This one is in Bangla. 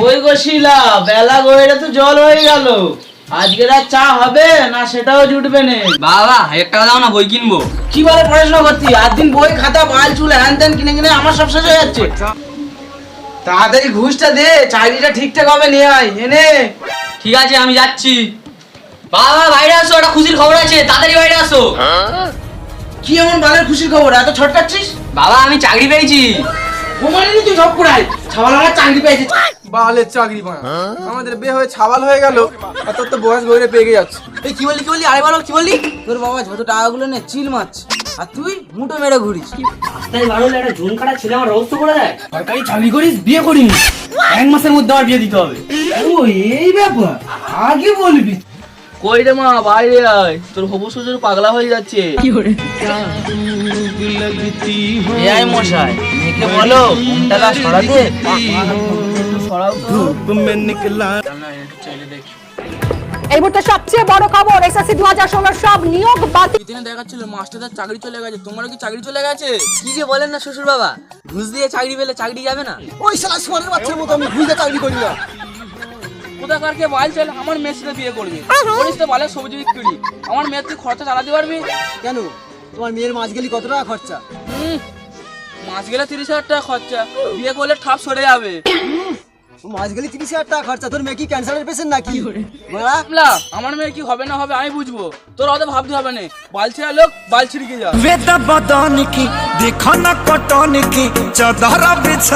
ওই গোশিলা বেলা গড়িয়ে তো জল হয়ে গেল, আজকে আর চা হবে না সেটাও জুটবে না। বাবা 1000 টাকা দাও না, বই কিনবো। কি বলে পড়াশোনা করতি? আর দিন বই খাতা বাল চুল হ্যান ত্যান কিনে কিনে আমার সব শেষ হয়ে যাচ্ছে। তাড়াতাড়ি ঘুষটা দে, চাকরিটা ঠিকঠাক হবে নিয়ে আয় এনে। ঠিক আছে আমি যাচ্ছি। বাবা বাইরে আসো, একটা খুশির খবর আছে, তাড়াতাড়ি বাইরে আসো। কি এমন বালের খুশির খবর, এত ছটকাচ্ছিস? বাবা আমি চাকরি পেয়েছি। ঘুমালি তুই সব করাই, ছাওয়াল আমার চাকরি পেয়েছে। বালের চাকরি বানা, আমাদের বিয়ে হয়ে ছাবাল হয়ে গেল আর তোর তো বয়স গড়ে পেয়ে যাচ্ছে। এই কি বললি আরে বলো কি বললি? তোর বাবা যত টাকাগুলো নে চিল মারছে আর তুই মুঠো মেরে ঘুরিস। রাস্তায় বার হলে একটা ঝুন কাটা ছেলে আমার রোস্ত করে দেয়। সরকারি চাকরি করিস, বিয়ে করিনি, 1 মাসের মধ্যে আমার বিয়ে দিতে হবে। ও এই ব্যাপার, আগে বলবি। কই রে মা, বাইরে আয়, তোর হবু শ্বশুর পাগলা হয়ে যাচ্ছে। এই মশাই মেয়েকে বলো ঘুমটাটা সরাতে। এই মুহূর্তে সবচেয়ে বড় খবর, এসএসসি 2016 সব নিয়োগ বাতিল। এখানে দেখাচ্ছিল মাস্টারদের চাকরি চলে গেছে, তোমারও কি চাকরি চলে গেছে? কি যে বলেন না শ্বশুর বাবা, ঘুষ দিয়ে চাকরি পেলে চাকরি যাবে না? ওই শালা সোয়ালের বাচ্চার মতো আমি ঘুরে চাকরি করি না। কোথাকারকে বাল চল আমার মেয়ের সাথে বিয়ে করবি, বলিস তো বালের সবজি বিক্রি, আমার মেয়ের তুই খরচা চালাতে পারবি? কেন, তোমার মেয়ের মাছ গেলি কত টাকা খরচা? মাস গেলে 30,000 টাকা খরচা, বিয়ে করলে ঠাপ সরে যাবে। মাছ গেলি 30,000 টাকা খরচা, তোর মেয়ে কি ক্যান্সারের পেশেন্ট নাকি? না, আমার মেয়ে কি হবে না হবে আমি বুঝবো, তোর অত ভাবতে হবে না। বালছিড়া লোক বাল ছিড়কে যা। वेदा बदन की देखो न कटन की चदरा बिछ